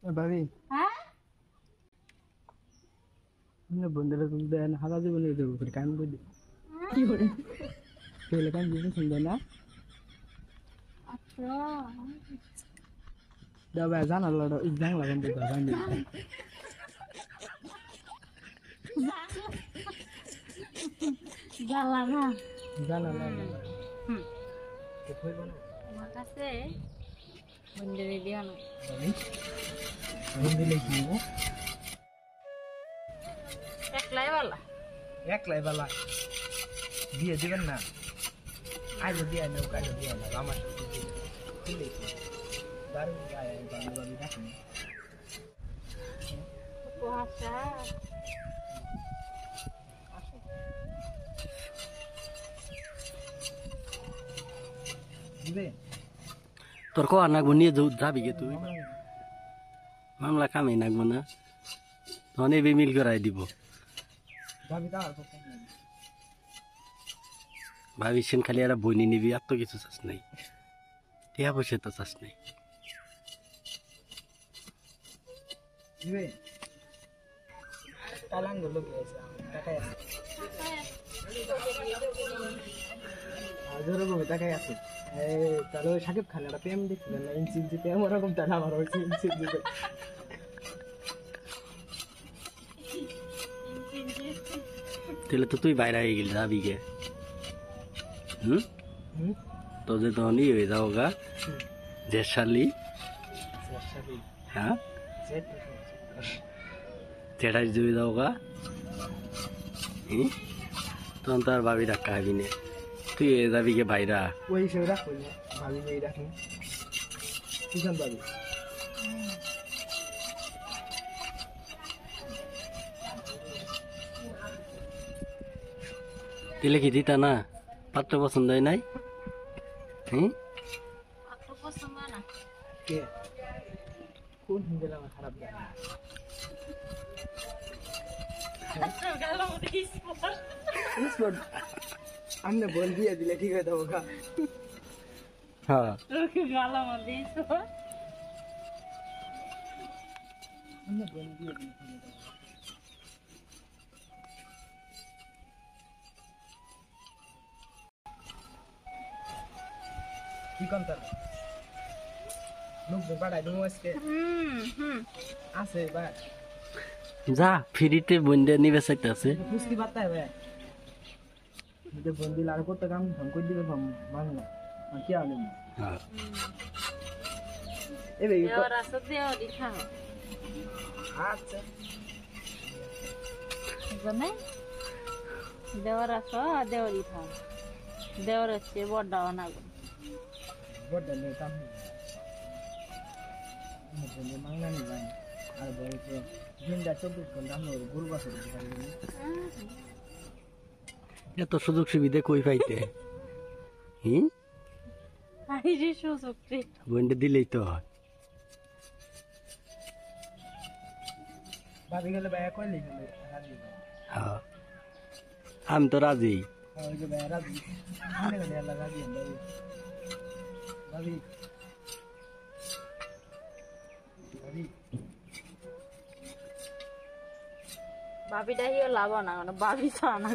ভাবি হ্যাঁ বন্ধুরা তুমি দেন হারা জীবনে দেবো কাম করে কি করে পেলে কাম দিতে সুন্দর না আচ্ছা দাবা জানালো ইজাং লাগান তো গান দিতে জ্বালা না জানালো তো কইব না আমার কাছে বন্ধু দিও না বন্ধু লেখি ও একলাই वाला একলাই বালা বিয়ে দিবেন না আজ বিয়ে নাও কাজ বিয়ে নাও আমার সাথে কি লেখি দারুণ গায় বাংলা বাবি রাখেন কুয়াশা দিবে তোর কো নাগবো নিয়ে যাবি গে তুই মামলা কামে নাগবো না তখন এবে মিল করাই দিব ভাবি তা আর পছন্দ নেই ভাবিছেন খালি একটা বইনি নিবি আর তো কিছু চাস নাই টিয়া বসে তো চাস নাই দিবে তালাং গুলো গেছে টাকায় আছে আজরো গো টাকায় আছে এই তাহলে সাকিব খান একটা প্রেম দেখছিলেন না ইনসিন জিতে আমার রকম টাকা আমার হইছে ইনসিন জিতে তাহলে তো তুই বাইরে হয়ে গেলি যাবি গে তো যে তখন ই হয়ে যাও গা যে শালি হ্যাঁ যেটাই জুড়ে যাও গা তখন তো আর ভাবি রাখা হবি না তুই যাবি গে বাইরা ওই হিসেবে রাখবো না ভাবি নেই রাখুন কিষান ভাবি দিলে কি দিতা না পাত্র পছন্দ হয় নাই কত পছন্দ না কে কোন হিন্দেলা আমার খারাপ লাগে গেল স্পট আমনে বল দিয়ে দিলে ঠিক হয়ে যাবো গা হ্যাঁ গেল মধ্যে আমনে বল দিয়ে দিলে ঠিক হয়ে যাবো কি কোনটা লোক বাড়াই দেবো আজকে আছে বা যা ফ্রিতে বন্ধে নিবে চাইতেছে পুষ্টি বার্তা হবে যদি বন্দি লাড় করতে কাম ফোন করে দিবে মানে না কি আনে হ্যাঁ এবে দেওয়ার আছে দেওয়া দিখা আচ্ছা জানে দেওয়ার আছে দেওয়া দিখা দেওয়ার আছে বড় না বড় নে কাম বলে মাংনা নি ভাই আর বলে তো দিনটা 24 ঘন্টা আমরা গরু বাছুর এত সুযোগ সুবিধা কই পাইতে আইরে সুযোগ রে বন্ধে দিলেই তো হয় ভাবি গেলে ভাই কইলি গেলে রাজি হ্যাঁ আমি তো রাজি ওই যে ভাই রাজি আমি গেলে আল্লাহ রাজি ভাবি ভাবি ভাবি ভাবিটা হিও লাভ না ভাবি তো না